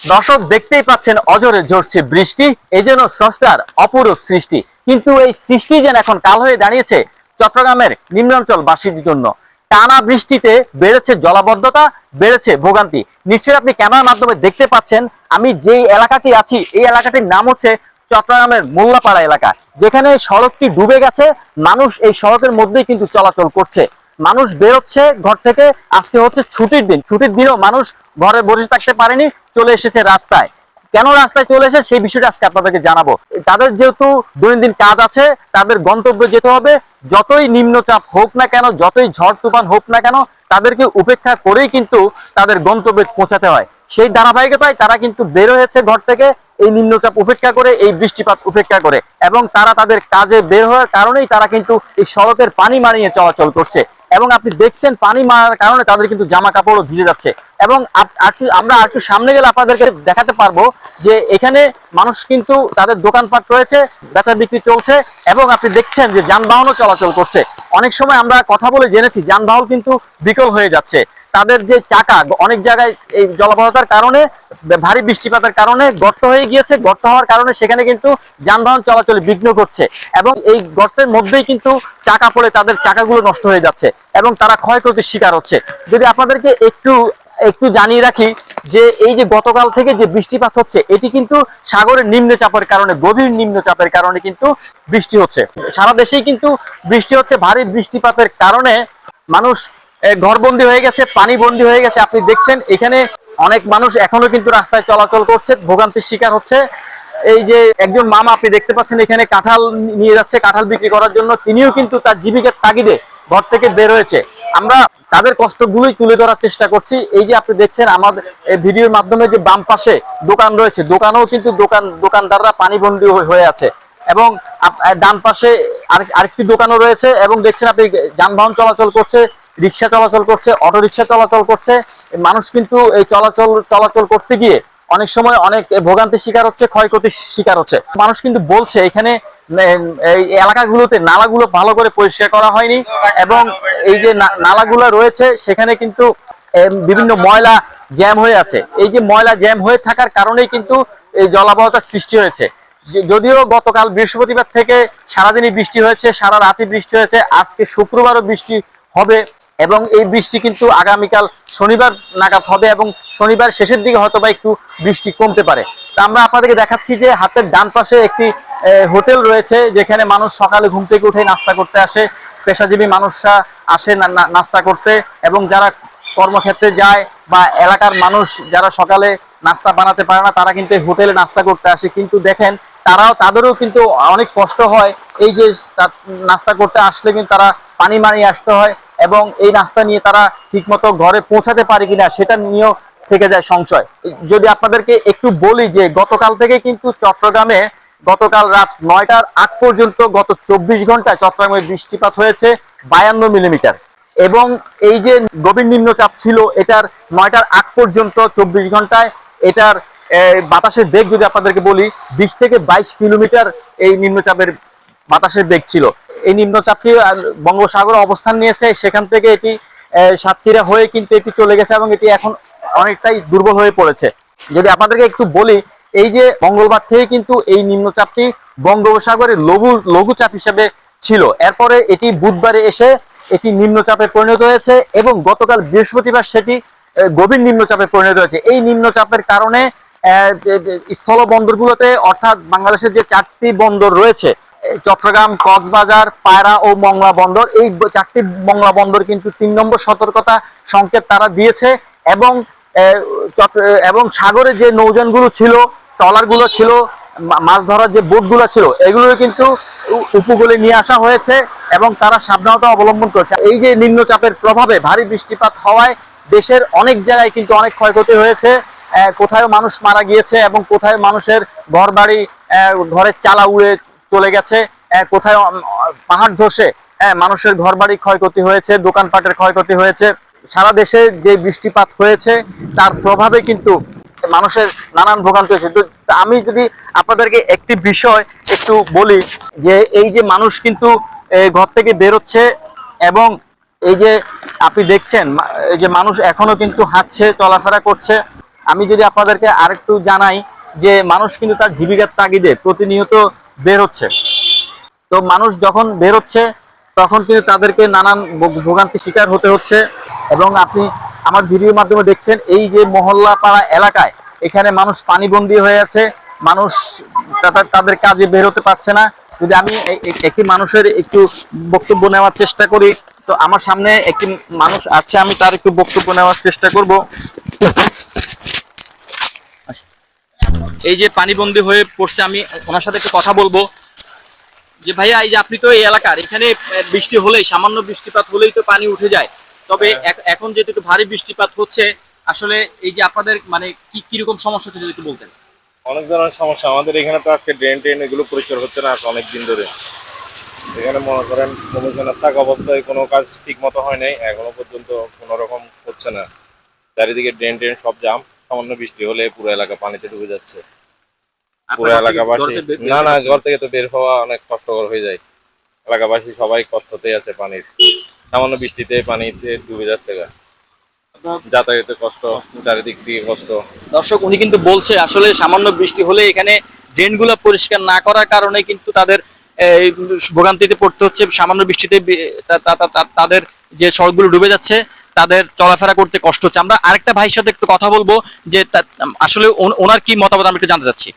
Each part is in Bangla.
দর্শক দেখতেই পাচ্ছেন অজরে ঝরছে বৃষ্টি, এই যেন স্রষ্টার অপরূপ সৃষ্টি। কিন্তু এই সৃষ্টি যেন এখন কাল হয়ে দাঁড়িয়েছে চট্টগ্রামের নিম্নাঞ্চল বাসীর জন্য। টানা বৃষ্টিতে বেড়েছে জলাবদ্ধতা, বেড়েছে ভোগান্তি। নিশ্চয়ই আপনি ক্যামেরার মাধ্যমে দেখতে পাচ্ছেন আমি যেই এলাকাটি আছি এই এলাকাটির নাম হচ্ছে চট্টগ্রামের মোল্লাপাড়া এলাকা, যেখানে সড়কটি ডুবে গেছে। মানুষ এই সড়কের মধ্যেই কিন্তু চলাচল করছে, মানুষ বেরোচ্ছে ঘর থেকে। আজকে হচ্ছে ছুটির দিন, ছুটির দিনও মানুষ ঘরে বসে থাকতে পারেনি, চলে এসেছে রাস্তায়। কেন রাস্তায় চলে এসে সেই বিষয়টা আজকে আপনাদেরকে জানাবো। তাদের যেহেতু দৈনন্দিন কাজ আছে, তাদের গন্তব্যে যেতে হবে। যতই নিম্নচাপ হোক না কেন, যতই ঝড় তুফান হোক না কেন, তাদেরকে উপেক্ষা করেই কিন্তু তাদের গন্তব্যে পৌঁছাতে হয়। সেই ধারাবাহিকতায় তারা কিন্তু বের হয়েছে ঘর থেকে এই নিম্নচাপ উপেক্ষা করে, এই বৃষ্টিপাত উপেক্ষা করে, এবং তারা তাদের কাজে বের হওয়ার কারণেই তারা কিন্তু এই সড়কের পানি মারিয়ে চলাচল করছে। এবং আপনি দেখছেন পানি মারার কারণে তাদের কিন্তু জামা কাপড়ও ভিজে যাচ্ছে। এবং আমরা একটু সামনে গেলে আপনাদেরকে দেখাতে পারবো যে এখানে মানুষ কিন্তু তাদের দোকানপাট রয়েছে, বেচা বিক্রি চলছে, এবং আপনি দেখছেন যে যানবাহনও চলাচল করছে। অনেক সময় আমরা কথা বলে জেনেছি যানবাহন কিন্তু বিকল হয়ে যাচ্ছে। তাদের যে চাকা অনেক জায়গায় এই জলাবদ্ধতার কারণে, ভারী বৃষ্টিপাতের কারণে গর্ত হয়ে গিয়েছে। গর্ত হওয়ার কারণে সেখানে কিন্তু যানবাহন চলাচলে বিঘ্ন ঘটছে, এবং এই গর্তের মধ্যেই কিন্তু চাকা পড়ে তাদের চাকাগুলো নষ্ট হয়ে যাচ্ছে এবং তারা ক্ষয়ক্ষতির শিকার হচ্ছে। যদি আপনাদেরকে একটু একটু জানিয়ে রাখি যে এই যে গতকাল থেকে যে বৃষ্টিপাত হচ্ছে, এটি কিন্তু সাগরের নিম্নচাপের কারণে, গভীর নিম্নচাপের কারণে কিন্তু বৃষ্টি হচ্ছে। সারা দেশেই কিন্তু বৃষ্টি হচ্ছে। ভারী বৃষ্টিপাতের কারণে মানুষ ঘরবন্দি হয়ে গেছে, পানি বন্দি হয়ে গেছে। আপনি দেখছেন এখানে অনেক মানুষ এখনো কিন্তু রাস্তায় চলাচল করছে, ভোগান্তির শিকার হচ্ছে। এই যে একজন মামা আপনি দেখতে পাচ্ছেন এখানে কাঁঠাল নিয়ে যাচ্ছে কাঁঠাল বিক্রি করার জন্য, তিনিও কিন্তু তার জীবিকার তাগিদে ঘর থেকে বের হয়েছে। আমরা তাদের কষ্টগুলোই তুলে ধরার চেষ্টা করছি। এই যে আপনি দেখছেন আমাদের ভিডিওর মাধ্যমে যে বাম পাশে দোকান রয়েছে, দোকানেও কিন্তু দোকানদাররা পানিবন্দী হয়ে আছে, এবং ডান পাশে আরেকটি দোকানও রয়েছে। এবং দেখছেন আপনি যানবাহন চলাচল করছে, রিক্সা চলাচল করছে, অটো রিক্সা চলাচল করছে। মানুষ কিন্তু এই চলাচল করতে গিয়ে অনেক সময় অনেক ভোগান্তির শিকার হচ্ছে, ক্ষয়ক্ষতির শিকার হচ্ছে। মানুষ কিন্তু বলছে এখানে এই এলাকাগুলোতে নালাগুলো ভালো করে পরিষ্কার করা হয়নি, এবং এই যে নালাগুলো রয়েছে সেখানে কিন্তু বিভিন্ন ময়লা জ্যাম হয়ে আছে। এই যে ময়লা জ্যাম হয়ে থাকার কারণেই কিন্তু এই জলাবদ্ধতার সৃষ্টি হয়েছে। যদিও গতকাল বৃহস্পতিবার থেকে সারাদিনই বৃষ্টি হয়েছে, সারা রাতই বৃষ্টি হয়েছে, আজকে শুক্রবারও বৃষ্টি হবে, এবং এই বৃষ্টি কিন্তু আগামীকাল শনিবার নাগাদ হবে, এবং শনিবার শেষের দিকে হয়তো বা একটু বৃষ্টি কমতে পারে। তা আমরা আপনাদেরকে দেখাচ্ছি যে হাতের ডান পাশে একটি হোটেল রয়েছে, যেখানে মানুষ সকালে ঘুম থেকে উঠে নাস্তা করতে আসে। পেশাজীবী মানুষরা আসে নাস্তা করতে, এবং যারা কর্মক্ষেত্রে যায় বা এলাকার মানুষ যারা সকালে নাস্তা বানাতে পারে না, তারা কিন্তু এই হোটেলে নাস্তা করতে আসে। কিন্তু দেখেন তাদেরও কিন্তু অনেক কষ্ট হয়। এই যে নাস্তা করতে আসলে কিন্তু তারা পানি মারিয়ে আসতে হয়, এবং এই নাস্তা নিয়ে তারা ঠিকমতো ঘরে পৌঁছাতে পারে কিনা সেটা নিয়েও থেকে যায় সংশয়। যদি আপনাদেরকে একটু বলি যে গতকাল থেকে কিন্তু চট্টগ্রামে গতকাল রাত 9টার আগ পর্যন্ত গত 24 ঘন্টায় চট্টগ্রামে বৃষ্টিপাত হয়েছে 52 মিলিমিটার। এবং এই যে গভীর নিম্নচাপ ছিল, এটার 9টার আগ পর্যন্ত 24 ঘন্টায় এটার বাতাসের বেগ যদি আপনাদেরকে বলি 20 থেকে 22 কিলোমিটার এই নিম্নচাপের বাতাসের বেগ ছিল। এই নিম্নচাপটি বঙ্গোপসাগরে অবস্থান নিয়েছে, সেখান থেকে এটি সাতক্ষীরা হয়ে কিন্তু এটি চলে গেছে, এবং এটি এখন অনেকটাই দুর্বল হয়ে পড়েছে। যদি আপনাদেরকে একটু বলি, এই যে মঙ্গলবার থেকে কিন্তু এই নিম্নচাপটি বঙ্গোপসাগরের লঘুচাপ হিসেবে ছিল। এরপরে এটি বুধবারে এসে এটি নিম্নচাপে পরিণত হয়েছে, এবং গতকাল বৃহস্পতিবার সেটি গভীর নিম্নচাপে পরিণত হয়েছে। এই নিম্নচাপের কারণে স্থল বন্দরগুলোতে, অর্থাৎ বাংলাদেশের যে 4টি বন্দর রয়েছে, চট্টগ্রাম, কক্সবাজার, পায়রা ও মংলা বন্দর, এই 4টি মংলা বন্দর কিন্তু 3 নম্বর সতর্কতা সংকেত তারা দিয়েছে। এবং সাগরে যে নৌযানগুলো ছিল, ট্রলারগুলো ছিল, মাছ ধরার যে বোটগুলো ছিল, এগুলো কিন্তু উপকূলে নিয়ে আসা হয়েছে, এবং তারা সাবধানতা অবলম্বন করছে। এই যে নিম্নচাপের প্রভাবে ভারী বৃষ্টিপাত হওয়ায় দেশের অনেক জায়গায় কিন্তু অনেক ক্ষয়ক্ষতি হয়েছে। কোথায় মানুষ মারা গিয়েছে, এবং কোথায় মানুষের ঘর বাড়ি, ঘরের চালা উড়ে চলে গেছে, কোথায় পাহাড় ধসে মানুষের ঘর বাড়ি ক্ষয়ক্ষতি হয়েছে, দোকানপাটের ক্ষয়ক্ষতি হয়েছে। সারা দেশে যে বৃষ্টিপাত হয়েছে তার প্রভাবে কিন্তু মানুষের নানান ভোগান্তি হয়েছে। আমি যদি আপনাদেরকে একটি বিষয় একটু বলি, যে এই যে মানুষ কিন্তু ঘর থেকে বেরোচ্ছে, এবং এই যে আপনি দেখছেন এই যে মানুষ এখনো কিন্তু হাঁটছে, চলাফেরা করছে। আমি যদি আপনাদেরকে আরেকটু জানাই যে মানুষ কিন্তু তার জীবিকার তাগিদে প্রতিনিয়ত বের হচ্ছে। তো মানুষ যখন বের হচ্ছে তখন কিন্তু তাদেরকে নানান ভোগান্তি শিকার হতে হচ্ছে। এবং আপনি আমার ভিডিওর মাধ্যমে দেখছেন এই যে মহল্লা পাড়া এলাকায় এখানে মানুষ পানিবন্দী হয়ে আছে, মানুষ তাদের কাজে বের হতে পারছে না। যদি আমি একটি মানুষের একটু বক্তব্য নেওয়ার চেষ্টা করি, তো আমার সামনে একটি মানুষ আছে, আমি তার একটু বক্তব্য নেওয়ার চেষ্টা করব। এই যে পানিবন্দী হয়ে পড়ছে, আমি ওনার সাথে কথা বলবো যে ভাইয়া, এই যে আপনি তো এই এলাকার, এখানে বৃষ্টি হলেই, সামান্য বৃষ্টিপাত হলেই তো পানি উঠে যায়। তবে এখন যেহেতু একটু ভারী বৃষ্টিপাত হচ্ছে, আসলে এই যে আপনাদের মানে কি কিরকম সমস্যা হচ্ছে যদি একটু বলতেন। অনেক ধরনের সমস্যা আমাদের এখানে, তো আজকে ড্রেন টেন এগুলো পরিষ্কার হচ্ছে না অনেক দিন ধরে। এখানে মনে করেন কমিশনের থাকা অবস্থায় কোনো কাজ ঠিক মতো হয় নাই, এখনো পর্যন্ত কোনো রকম হচ্ছে না। চারিদিকে ড্রেন টেন সব জাম, সামান্য বৃষ্টি হলে পুরো এলাকা পানিতে ডুবে যাচ্ছে। পুরো এলাকাবাসী না ঘর থেকে তো বের হওয়া অনেক কষ্টকর হয়ে যায়। এলাকাবাসী সবাই কষ্টতেই আছে, পানির সামান্য বৃষ্টিতে পানিতে ডুবে যাচ্ছে গা, যাতায়াতের কষ্ট, চারিদিক দিয়ে কষ্ট। দর্শক, উনি কিন্তু বলছে আসলে সামান্য বৃষ্টি হলে এখানে ড্রেনগুলো পরিষ্কার না করার কারণে কিন্তু তাদের ভোগান্তিতে পড়তে হচ্ছে। সামান্য বৃষ্টিতে তাদের যে সড়কগুলো ডুবে যাচ্ছে, তাদের চলাফেরা করতে কষ্ট হচ্ছে। আমরা আরেকটা ভাইয়ের সাথে একটু কথা বলবো যে আসলে ওনার কি মতামত আমি একটু জানতে চাচ্ছি।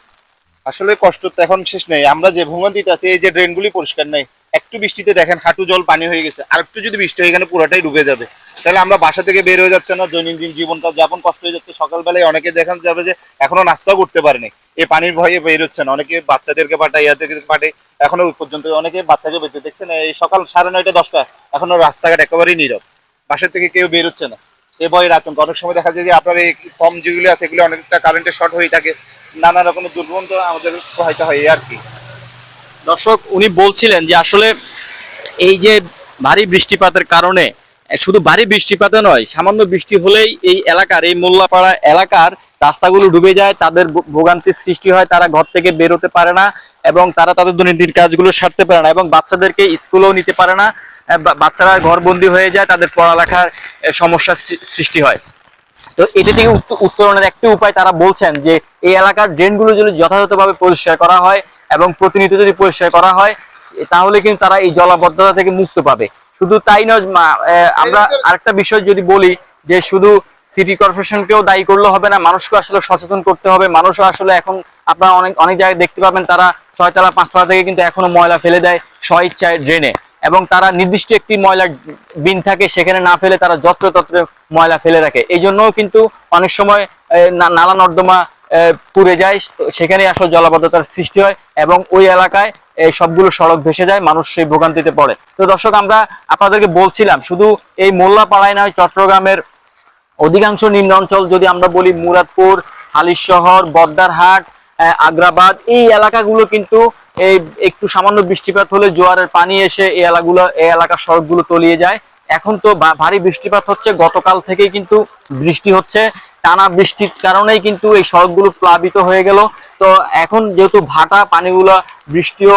আসলে কষ্ট তো এখন শেষ নেই। আমরা যে ভোগান্তিতে আছি, এই যে ড্রেনগুলি পরিষ্কার নেই, একটু বৃষ্টিতে দেখেন হাঁটু জল পানি হয়ে গেছে, আর একটু যদি বৃষ্টি হয় এখানে পুরোটাই ডুবে যাবে। তাহলে আমরা বাসা থেকে বের হয়ে যাচ্ছে না, দৈনন্দিন জীবনটা যাপন কষ্ট হয়ে যাচ্ছে। সকালবেলায় অনেকে দেখা যাবে যে এখনো নাস্তাও করতে পারেনি, এই পানির ভয়ে বের হচ্ছে না। অনেকে বাচ্চাদেরকে পাঠায়, ইয়াদেরকে পাঠায়, এখনো ওই পর্যন্ত অনেকে বাচ্চাকে বেঁচে দেখছেন এই সকাল 9:30 10টা এখনো রাস্তাঘাট একেবারেই নীরব, বাসা থেকে কেউ বের হচ্ছে না। এ ভয়ের আতঙ্ক। অনেক সময় দেখা যায় যে আপনার এই কম যেগুলি আছে এগুলো অনেকটা কারেন্টের শর্ট হয়ে থাকে, নানা রকমের দুর্গন্ধ আমাদের প্রবাহিত হয় আর কি। দর্শক, উনি বলছিলেন যে আসলে এই যে ভারী বৃষ্টিপাতের কারণে, শুধু ভারী বৃষ্টিপাতে নয়, সামান্য বৃষ্টি হলেই এই এলাকার, এই মোল্লাপাড়া এলাকার রাস্তাগুলো ডুবে যায়, তাদের ভোগান্তির সৃষ্টি হয়, তারা ঘর থেকে বেরোতে পারে না এবং তারা তাদের দৈনন্দিন কাজগুলো সারতে পারে না এবং বাচ্চাদেরকে স্কুলেও নিতে পারে না। বাচ্চারা ঘরবন্দি হয়ে যায়, তাদের পড়ালেখার সমস্যার সৃষ্টি হয়। তো এটা থেকে উত্তরণের একটি উপায় তারা বলছেন যে এই এলাকার ড্রেনগুলো যদি যথাযথভাবে পরিষ্কার করা হয় এবং প্রতিনিয়ত যদি পরিষ্কার করা হয়, তাহলে কিন্তু তারা এই জলাবদ্ধতা থেকে মুক্ত পাবে। শুধু তাই নয়, আমরা আরেকটা বিষয় যদি বলি যে শুধু সিটি কর্পোরেশনকেও দায়ী করলে হবে না, মানুষকে আসলে সচেতন করতে হবে। মানুষও আসলে এখন আপনারা অনেক অনেক জায়গায় দেখতে পাবেন, তারা 6 তলা 5 তলা থেকে কিন্তু এখনো ময়লা ফেলে দেয় স্বইচ্ছায় ড্রেনে, এবং তারা নির্দিষ্ট একটি ময়লার বিন থাকে, সেখানে না ফেলে তারা যত্রতত্র ময়লা ফেলে রাখে। এই জন্যও কিন্তু অনেক সময় নালা নর্দমা পুড়ে যায়, সেখানে আসলে জলাবদ্ধতার সৃষ্টি হয় এবং ওই এলাকায় এই সবগুলো সড়ক ভেসে যায়, মানুষ সেই ভোগান্তিতে পড়ে। তো দর্শক, আমরা আপনাদেরকে বলছিলাম শুধু এই মোল্লাপাড়ায় নয়, চট্টগ্রামের অধিকাংশ নিম্ন অঞ্চল, যদি আমরা বলি মুরাদপুর, হালিশহর, বদ্দারহাট, আগ্রাবাদ, এই এলাকাগুলো কিন্তু এই একটু সামান্য বৃষ্টিপাত হলে জোয়ারের পানি এসে এই এলাকার সড়কগুলো তলিয়ে যায়। এখন তো ভারী বৃষ্টিপাত হচ্ছে, গতকাল থেকেই কিন্তু বৃষ্টি হচ্ছে, টানা বৃষ্টির কারণেই কিন্তু এই সড়কগুলো প্লাবিত হয়ে গেল। তো এখন যেহেতু ভাটা পানিগুলো, বৃষ্টিও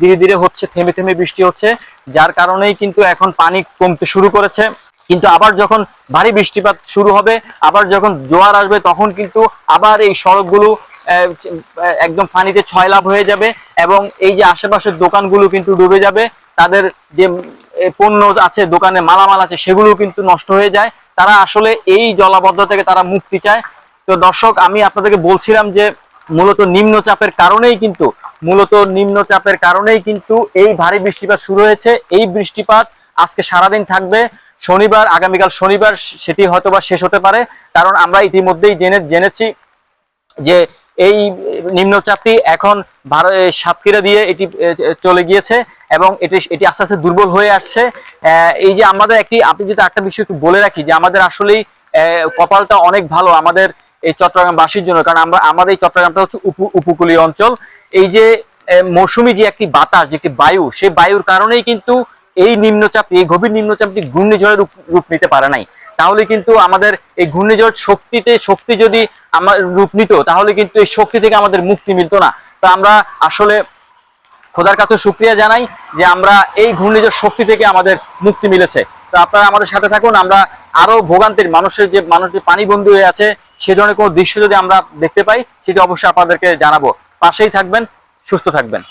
ধীরে ধীরে হচ্ছে, থেমে থেমে বৃষ্টি হচ্ছে, যার কারণেই কিন্তু এখন পানি কমতে শুরু করেছে। কিন্তু আবার যখন ভারী বৃষ্টিপাত শুরু হবে, আবার যখন জোয়ার আসবে, তখন কিন্তু আবার এই সড়কগুলো একদম পানিতে ছয়লাভ হয়ে যাবে এবং এই যে আশেপাশের দোকানগুলো কিন্তু ডুবে যাবে, তাদের যে পণ্য আছে, দোকানে মালামাল আছে, সেগুলো কিন্তু নষ্ট হয়ে যায়। তারা আসলে এই জলাবদ্ধতা থেকে তারা মুক্তি চায়। তো দর্শক, আমি আপনাদেরকে বলছিলাম যে মূলত নিম্নচাপের কারণেই কিন্তু এই ভারী বৃষ্টিপাত শুরু হয়েছে। এই বৃষ্টিপাত আজকে সারাদিন থাকবে, শনিবার, আগামীকাল শনিবার সেটি হয়তোবা শেষ হতে পারে, কারণ আমরা ইতিমধ্যেই জেনেছি যে এই নিম্নচাপটি এখন সাতক্ষীরা দিয়ে এটি চলে গিয়েছে এবং এটি আস্তে আস্তে দুর্বল হয়ে আসছে। এই যে আমাদের আপনি যদি একটা বিষয় একটু বলে রাখি, যে আমাদের আসলেই কপালটা অনেক ভালো আমাদের এই চট্টগ্রামবাসীর জন্য, কারণ আমাদের এই চট্টগ্রামটা হচ্ছে উপকূলীয় অঞ্চল। এই যে মৌসুমী যে একটি বাতাস, যে একটি বায়ু, সেই বায়ুর কারণেই কিন্তু এই গভীর নিম্নচাপটি ঘূর্ণিঝড়ের রূপ নিতে পারে নাই। তাহলে কিন্তু আমাদের এই ঘূর্ণিঝড় শক্তি যদি আমার রূপ নিত, তাহলে কিন্তু এই শক্তি থেকে আমাদের মুক্তি মিলতো না। তো আমরা আসলে খোদার কাছে শুকরিয়া জানাই যে আমরা এই ঘূর্ণিঝড় শক্তি থেকে আমাদের মুক্তি মিলেছে। তো আপনারা আমাদের সাথে থাকুন, আমরা আরো ভোগান্তির মানুষ যে পানিবন্দী হয়ে আছে সে ধরনের কোনো দৃশ্য যদি আমরা দেখতে পাই সেটি অবশ্যই আপনাদেরকে জানাবো। পাশেই থাকবেন, সুস্থ থাকবেন।